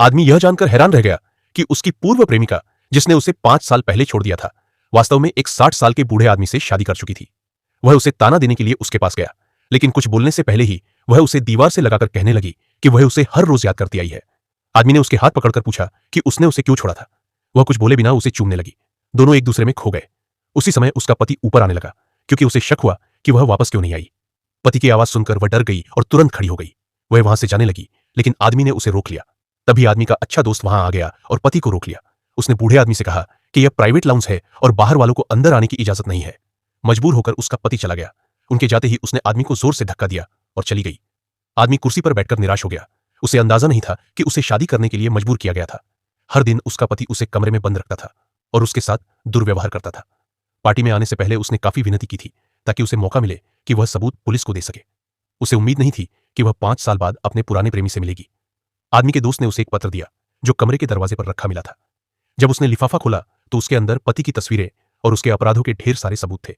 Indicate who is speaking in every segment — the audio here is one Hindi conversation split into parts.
Speaker 1: आदमी यह जानकर हैरान रह गया कि उसकी पूर्व प्रेमिका, जिसने उसे 5 साल पहले छोड़ दिया था, वास्तव में एक 60 साल के बूढ़े आदमी से शादी कर चुकी थी। वह उसे ताना देने के लिए उसके पास गया, लेकिन कुछ बोलने से पहले ही वह उसे दीवार से लगाकर कहने लगी कि वह उसे हर रोज याद करती आई है। आदमी ने उसके हाथ पकड़कर पूछा कि उसने उसे क्यों छोड़ा था। वह कुछ बोले बिना उसे चूमने लगी। दोनों एक दूसरे में खो गए। उसी समय उसका पति ऊपर आने लगा, क्योंकि उसे शक हुआ कि वह वापस क्यों नहीं आई। पति की आवाज सुनकर वह डर गई और तुरंत खड़ी हो गई। वह वहां से जाने लगी, लेकिन आदमी ने उसे रोक लिया। तभी आदमी का अच्छा दोस्त वहां आ गया और पति को रोक लिया। उसने बूढ़े आदमी से कहा कि यह प्राइवेट लाउंज है और बाहर वालों को अंदर आने की इजाजत नहीं है। मजबूर होकर उसका पति चला गया। उनके जाते ही उसने आदमी को जोर से धक्का दिया और चली गई। आदमी कुर्सी पर बैठकर निराश हो गया। उसे अंदाजा नहीं था कि उसे शादी करने के लिए मजबूर किया गया था। हर दिन उसका पति उसे कमरे में बंद रखता था और उसके साथ दुर्व्यवहार करता था। पार्टी में आने से पहले उसने काफी विनती की थी ताकि उसे मौका मिले कि वह सबूत पुलिस को दे सके। उसे उम्मीद नहीं थी कि वह 5 साल बाद अपने पुराने प्रेमी से मिलेगी। आदमी के दोस्त ने उसे एक पत्र दिया जो कमरे के दरवाजे पर रखा मिला था। जब उसने लिफाफा खोला तो उसके अंदर पति की तस्वीरें और उसके अपराधों के ढेर सारे सबूत थे।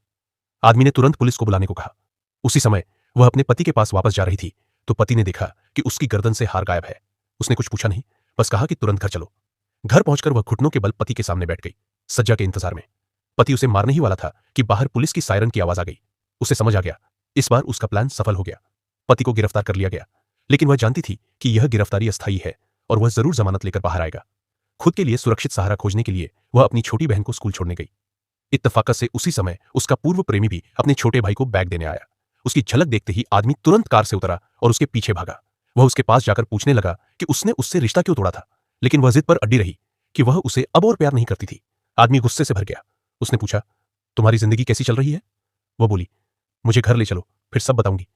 Speaker 1: आदमी ने तुरंत पुलिस को बुलाने को कहा। उसी समय वह अपने पति के पास वापस जा रही थी तो पति ने देखा कि उसकी गर्दन से हार गायब है। उसने कुछ पूछा नहीं, बस कहा कि तुरंत घर चलो। घर पहुंचकर वह घुटनों के बल पति के सामने बैठ गई, सज्जा के इंतजार में। पति उसे मारने ही वाला था कि बाहर पुलिस की सायरन की आवाज आ गई। उसे समझ आ गया, इस बार उसका प्लान सफल हो गया। पति को गिरफ्तार कर लिया गया, लेकिन वह जानती थी कि यह गिरफ्तारी अस्थायी है और वह जरूर जमानत लेकर बाहर आएगा। खुद के लिए सुरक्षित सहारा खोजने के लिए वह अपनी छोटी बहन को स्कूल छोड़ने गई। इत्तफाकत से उसी समय उसका पूर्व प्रेमी भी अपने छोटे भाई को बैग देने आया। उसकी झलक देखते ही आदमी तुरंत कार से उतरा और उसके पीछे भागा। वह उसके पास जाकर पूछने लगा कि उसने उससे रिश्ता क्यों तोड़ा था, लेकिन वह जिद पर अड़ी रही कि वह उसे अब और प्यार नहीं करती थी। आदमी गुस्से से भर गया। उसने पूछा, तुम्हारी जिंदगी कैसी चल रही है? वह बोली, मुझे घर ले चलो, फिर सब बताऊंगी।